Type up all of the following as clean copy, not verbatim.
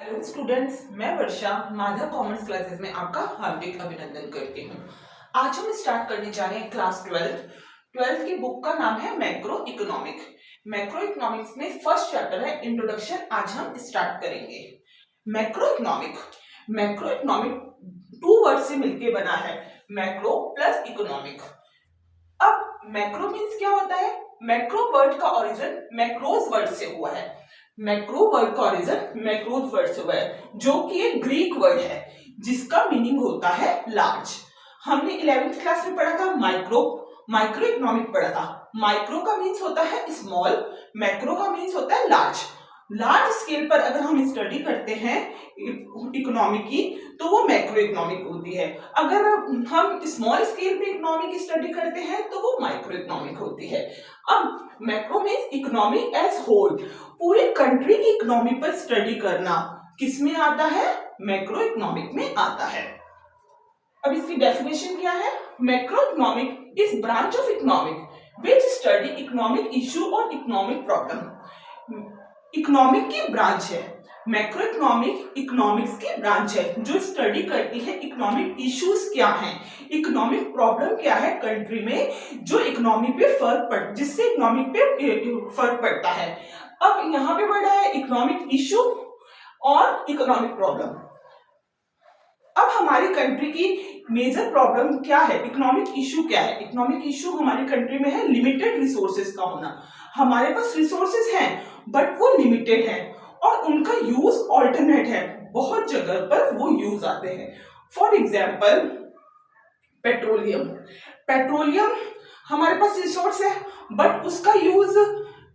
Hello students, मैं वर्षा Madhav commerce classes में आपका हार्दिक अभिनंदन करती हूँ। आज हम स्टार्ट करने जा रहे हैं क्लास 12 की बुक का नाम है मैक्रो इकोनॉमिक्स में फर्स्ट चैप्टर है इंट्रोडक्शन। आज हम स्टार्ट करेंगे। मैक्रो इकोनॉमिक टू वर्ड से मिलकर बना है, मैक्रो प्लस इकोनॉमिक। अब मैक्रो मीन्स क्या होता है? मैक्रो वर्ड का ओरिजिन मैक्रोज वर्ड से हुआ है। मैक्रो वर्ड का ओरिजिन मैक्रोज वर्ड से हुआ है, जो कि एक ग्रीक वर्ड है जिसका मीनिंग होता है लार्ज। हमने 11th क्लास में पढ़ा था माइक्रो इकोनॉमिक पढ़ा था। माइक्रो का मीन्स होता है स्मॉल, मैक्रो का मीन्स होता है लार्ज स्केल पर अगर हम स्टडी करते हैं इकोनॉमी की तो वो मैक्रो इकोनॉमिक होती है। अगर हम स्मॉल स्केल पे इकोनॉमी की स्टडी करते हैं तो वो माइक्रो इकोनॉमिक होती है। अब macro means economy as whole, पूरी कंट्री की इकोनॉमी पर स्टडी करना किस में आता है? मैक्रो इकोनॉमिक में आता है। अब इसकी डेफिनेशन क्या है? Macro economic is branch of economic which study economic issue और इकोनॉमिक प्रॉब्लम। इकोनॉमिक की ब्रांच है, मैक्रो इकोनॉमिक्स की ब्रांच है जो स्टडी करती है इकोनॉमिक इश्यूज क्या हैं, इकोनॉमिक प्रॉब्लम क्या है कंट्री में, जो इकोनॉमी पे जिससे इकोनॉमी पे फर्क पड़ता है। अब यहाँ पे बढ़ा है इकोनॉमिक इशू और इकोनॉमिक प्रॉब्लम। अब हमारी कंट्री की मेजर प्रॉब्लम क्या है? इकोनॉमिक इशू क्या है? इकोनॉमिक इशू हमारी कंट्री में है लिमिटेड रिसोर्सेज का होना। हमारे पास रिसोर्सेज हैं बट वो लिमिटेड है और उनका यूज ऑल्टरनेट है, बहुत जगह पर वो यूज आते हैं। फॉर एग्जाम्पल पेट्रोलियम हमारे पास रिसोर्स है बट उसका यूज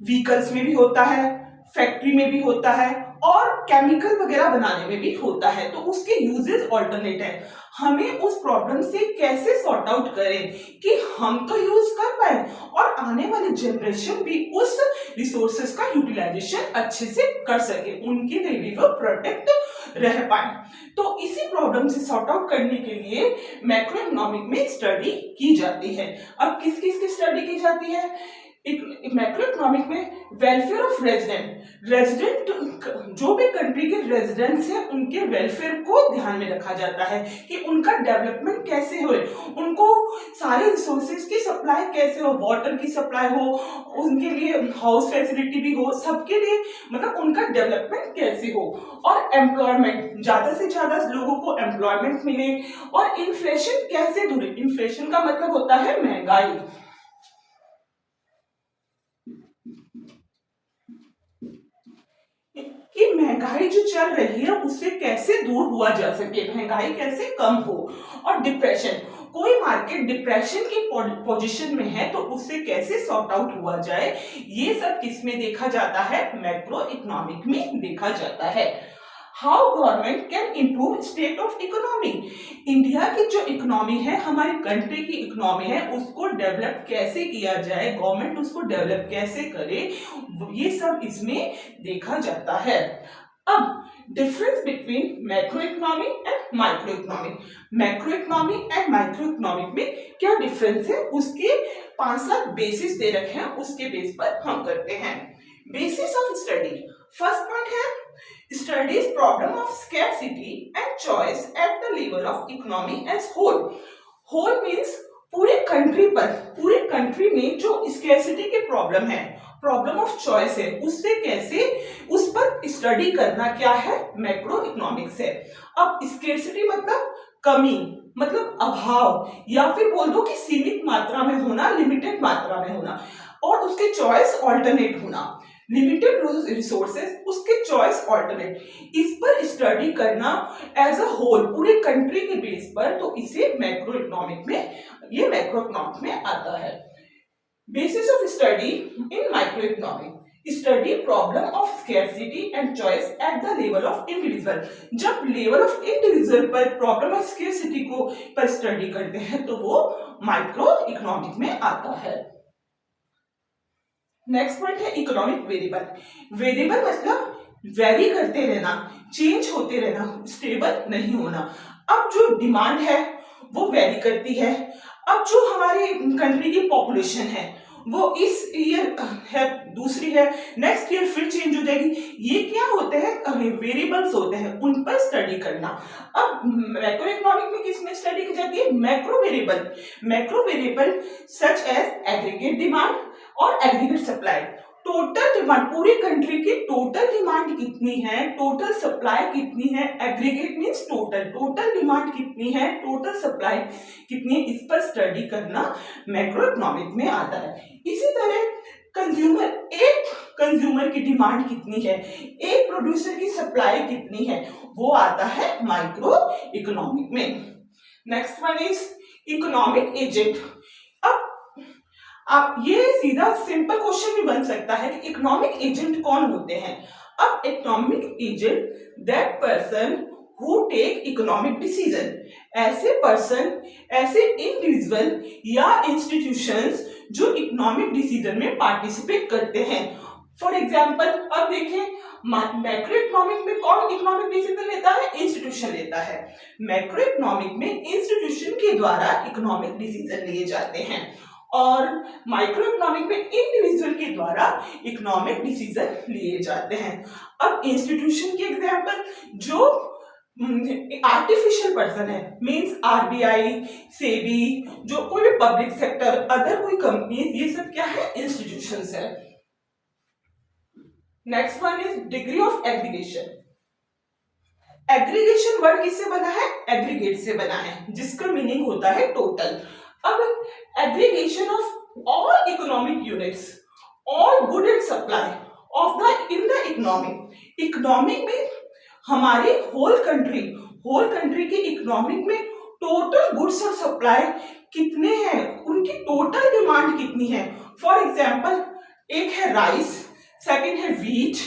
व्हीकल्स में भी होता है, फैक्ट्री में भी होता है और केमिकल वगैरह बनाने में भी होता है, तो उसके यूजेस ऑल्टरनेट है। हमें उस प्रॉब्लम से कैसे सॉर्ट आउट करें कि हम तो यूज कर पाए और आने वाली जनरेशन भी उस रिसोर्सेज का यूटिलाइजेशन अच्छे से कर सके, उनके लिए भी वो प्रोटेक्ट रह पाए। तो इसी प्रॉब्लम से सॉर्ट आउट करने के लिए मैक्रो इकोनॉमिक में स्टडी की जाती है। अब किस किस की स्टडी की जाती है? मैक्रो इकोनॉमिक में वेलफेयर ऑफ रेजिडेंट जो भी कंट्री के रेजिडेंट्स हैं उनके वेलफेयर को ध्यान में रखा जाता है कि उनका डेवलपमेंट कैसे हो, उनको सारे रिसोर्सेज की सप्लाई कैसे हो, वाटर की सप्लाई हो, उनके लिए हाउस फैसिलिटी भी हो, सबके लिए मतलब उनका डेवलपमेंट कैसे हो, और एम्प्लॉयमेंट ज्यादा से ज्यादा लोगों को एम्प्लॉयमेंट मिले, और इन्फ्लेशन कैसे दूर। इन्फ्लेशन का मतलब होता है महंगाई, कि महंगाई जो चल रही है उससे कैसे दूर हुआ जा सके, महंगाई कैसे कम हो। और डिप्रेशन, कोई मार्केट डिप्रेशन की पोजीशन में है तो उससे कैसे सॉर्ट आउट हुआ जाए, ये सब किसमें देखा जाता है? मैक्रो इकोनॉमिक में देखा जाता है। How government can improve state of economy, India की जो इकोनॉमी है, हमारी कंट्री की इकोनॉमी है, उसको डेवलप कैसे किया जाए, गवर्नमेंट उसको डेवलप कैसे करे, ये सब इसमें देखा जाता है। अब difference between macro economy and micro economy, macro economy and micro economic में क्या डिफरेंस है, उसके 5-7 बेसिस दे रखे हैं, उसके बेस पर हम करते हैं। Basis of study, first point है studies problem of scarcity and choice at the level of economy as whole means पूरे कंट्री में जो स्कैर्सिटी की प्रॉब्लम है, प्रॉब्लम ऑफ चॉइस है, उससे कैसे उस पर स्टडी करना क्या है? मैक्रो इकोनॉमिक्स है। अब स्कैर्सिटी मतलब कमी, मतलब अभाव, या फिर बोल दो कि सीमित मात्रा में होना, लिमिटेड मात्रा में होना, और उसके चॉइस ऑल्टरनेट होना, लिमिटेड रिसोर्सेज उसके चॉइस ऑल्टरनेट, इस पर स्टडी करना एज अ होल पूरे कंट्री के बेस पर, तो इसे मैक्रो इकोनॉमिक में आता है। Basis of study in micro economic, study problem of scarcity and choice at the level of individual, जब लेवल ऑफ इंडिविजुअल पर प्रॉब्लम ऑफ स्कैर्सिटी को पर स्टडी करते हैं तो वो माइक्रो इकोनॉमिक में आता है। नेक्स्ट पॉइंट है इकोनॉमिक वेरिएबल मतलब वेरी करते रहना, चेंज होते रहना, स्टेबल नहीं होना। अब जो डिमांड है वो वेरी करती है। अब जो हमारी कंट्री की पॉपुलेशन है वो इस ईयर है, दूसरी है, नेक्स्ट ईयर फिर चेंज हो जाएगी। ये क्या होते हैं, वेरिएबल्स होते हैं, उन पर स्टडी करना। अब मैक्रो इकोनॉमिक में किसमें स्टडी की जाती है, macro variable such as aggregate demand और एग्रीगेट सप्लाई। टोटल डिमांड, पूरी कंट्री की टोटल डिमांड कितनी है, टोटल सप्लाई कितनी है, एग्रीगेट मींस टोटल डिमांड कितनी है, टोटल सप्लाई कितनी है, इस पर स्टडी करना मैक्रो इकोनॉमिक में आता है। इसी तरह कंज्यूमर की डिमांड कितनी है, एक प्रोड्यूसर की सप्लाई कितनी है, वो आता है माइक्रो इकोनॉमिक में। Next one is economic agent. अब आप ये सीधा सिंपल क्वेश्चन भी बन सकता है कि इकोनॉमिक एजेंट कौन होते हैं। अब economic agent that person who take economic decision, ऐसे इंडिविजुअल या इंस्टीट्यूशंस जो इकोनॉमिक डिसीजन में पार्टिसिपेट करते हैं। फॉर एग्जाम्पल अब देखिए, मैक्रो इकोनॉमिक में कौन इकोनॉमिक डिसीजन लेता है, इंस्टीट्यूशन लेता है। मैक्रो इकोनॉमिक में इंस्टीट्यूशन के द्वारा इकोनॉमिक डिसीजन लिए जाते हैं और माइक्रो इकोनॉमिक में इंडिविजुअल के द्वारा इकोनॉमिक डिसीजन लिए जाते हैं। अब इंस्टीट्यूशन की एग्जांपल जो आर्टिफिशियल पर्सन है, मींस आरबीआई, सेबी, जो कोई भी पब्लिक सेक्टर, अदर कोई कंपनी, ये सब क्या है, इंस्टीट्यूशंस है। Next one is degree of aggregation. Aggregation word किससे बना है, एग्रीगेट से बना है, जिसका मीनिंग होता है टोटल। अब aggregation of all economic units, all good and supply of the in the economic में हमारी होल कंट्री के इकोनॉमिक में टोटल गुड्स और सप्लाई कितने हैं, उनकी टोटल डिमांड कितनी है। फॉर एग्जाम्पल एक है राइस, सेकंड है व्हीट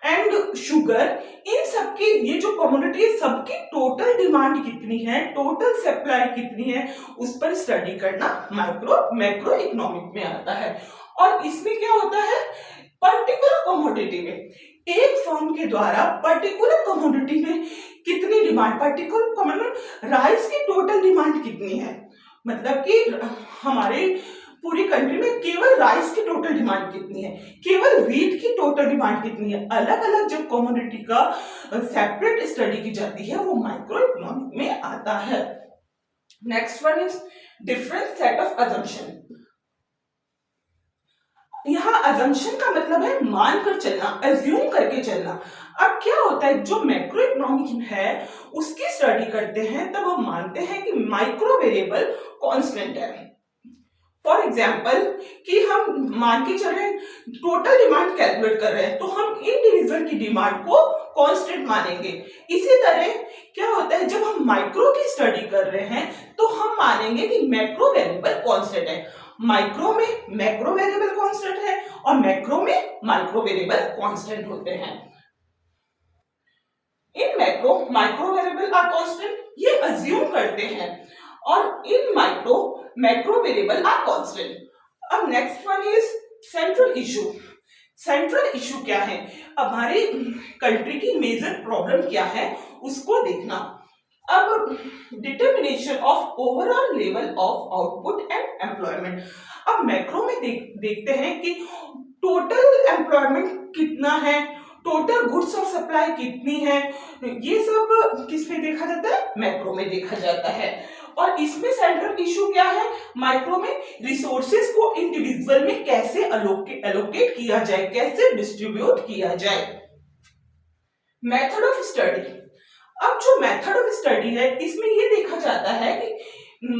एंड शुगर, इन सबकी ये जो कमोडिटी है सबकी टोटल डिमांड कितनी है, टोटल सप्लाई कितनी है, उस पर स्टडी करना मैक्रो इकोनॉमिक में आता है। और इसमें क्या होता है, पर्टिकुलर कमोडिटी में एक फर्म के द्वारा पर्टिकुलर कमोडिटी में कितनी डिमांड, पर्टिकुलर कमोडिटी राइस की टोटल डिमांड कितनी है, मतलब कि हमारे पूरी कंट्री में केवल राइस की टोटल डिमांड कितनी है, केवल व्हीट की टोटल डिमांड कितनी है, अलग अलग जब कमोडिटी का सेपरेट स्टडी की जाती है वो माइक्रो इकोनॉमिक में आता है। Next one is different set of assumption. यहाँ अजम्पशन का मतलब है मानकर चलना, एज्यूम करके चलना। अब क्या होता है, जो मैक्रो इकोनॉमिक है उसकी स्टडी करते हैं तब हम मानते हैं कि माइक्रो वेरिएबल कांस्टेंट है। फॉर एग्जाम्पल कि हम मान के चल रहे हैं टोटल डिमांड कैलकुलेट कर रहे हैं तो हम इंडिविजुअल की डिमांड को कांस्टेंट मानेंगे। इसी तरह क्या होता है, जब हम माइक्रो की स्टडी कर रहे हैं तो हम मानेंगे कि मैक्रो वेरिएबल कांस्टेंट है। माइक्रो में मैक्रो वेरिएबल कांस्टेंट है और मैक्रो में माइक्रो वेरिएबल कांस्टेंट होते हैं। In micro variable are constant, ये अज्यूम करते हैं, और in macro variable are constant. अब next one is central issue. Central issue क्या है, हमारी कंट्री की मेजर प्रॉब्लम क्या है उसको देखना। अब determination of overall level of output and employment. अब मैक्रो में देखते हैं कि टोटल एम्प्लॉयमेंट कितना है, टोटल गुड्स ऑफ सप्लाई कितनी है, ये सब किस में देखा जाता है, मैक्रो में देखा जाता है। और इसमें सेंट्रल इशू क्या है, माइक्रो में रिसोर्सेज को इंडिविजुअल में कैसे एलोकेट किया जाए, कैसे डिस्ट्रीब्यूट किया जाए। Method of study. अब जो मेथड ऑफ स्टडी है इसमें ये देखा जाता है कि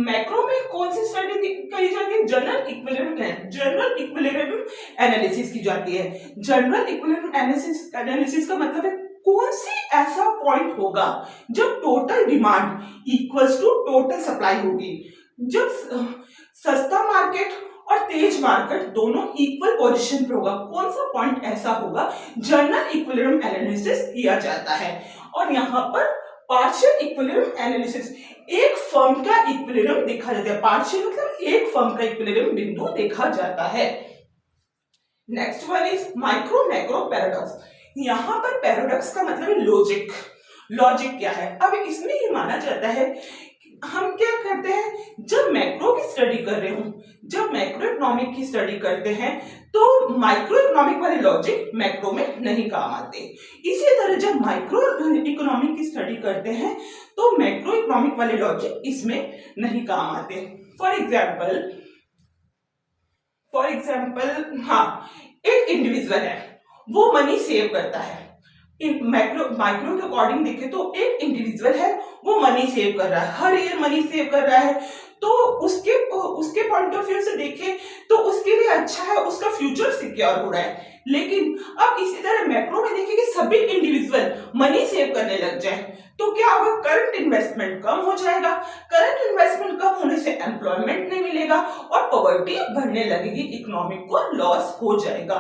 मैक्रो में कौन सी स्टडी करी जाती है, जनरल इक्विलिब्रियम एनालिसिस की जाती है। जनरल इक्विलिब्रियम एनालिसिस का मतलब है कौन सी ऐसा पॉइंट होगा जब total demand equals to total supply होगी, जब सस्ता मार्केट और तेज मार्केट दोनों इक्वल पोजीशन पे होगा, कौन सा पॉइंट ऐसा होगा, जनरल इक्विलिब्रियम एनालिसिस किया जाता है। और यहाँ पर पार्शियल इक्विलिब्रियम एनालिसिस, एक फर्म का इक्विलिब्रियम देखा जाता है, पार्शियल मतलब एक फर्म का इक्विलिब्रियम बिंदु देखा जाता है। Next one is micro macro paradox. यहाँ पर पैराडॉक्स का मतलब है लॉजिक क्या है। अब इसमें ये माना जाता है हम क्या करते हैं, जब मैक्रो की स्टडी कर रहे हूं, जब मैक्रो इकोनॉमिक की स्टडी करते हैं तो माइक्रो इकोनॉमिक वाले लॉजिक मैक्रो में नहीं काम आते। इसी तरह जब माइक्रो इकोनॉमिक की स्टडी करते हैं तो मैक्रो इकोनॉमिक वाले लॉजिक इसमें नहीं काम आते। फॉर एग्जाम्पल हाँ, एक इंडिविजुअल है, वो मनी सेव करता है। माइक्रो के अकॉर्डिंग देखें तो एक इंडिविजुअल है, वो मनी सेव कर रहा है, हर ईयर मनी सेव कर रहा है, तो उसके पॉइंट ऑफ व्यू से देखें तो उसके लिए अच्छा है, उसका फ्यूचर सिक्योर हो रहा है। लेकिन अब इसी तरह मैक्रो में देखें कि सभी इंडिविजुअल मनी सेव करने लग जाए तो क्या होगा, करंट इन्वेस्टमेंट कम हो जाएगा। करंट इन्वेस्टमेंट कम होने से एम्प्लॉयमेंट नहीं मिलेगा और पॉवर्टी बढ़ने लगेगी, इकोनॉमिक को लॉस हो जाएगा।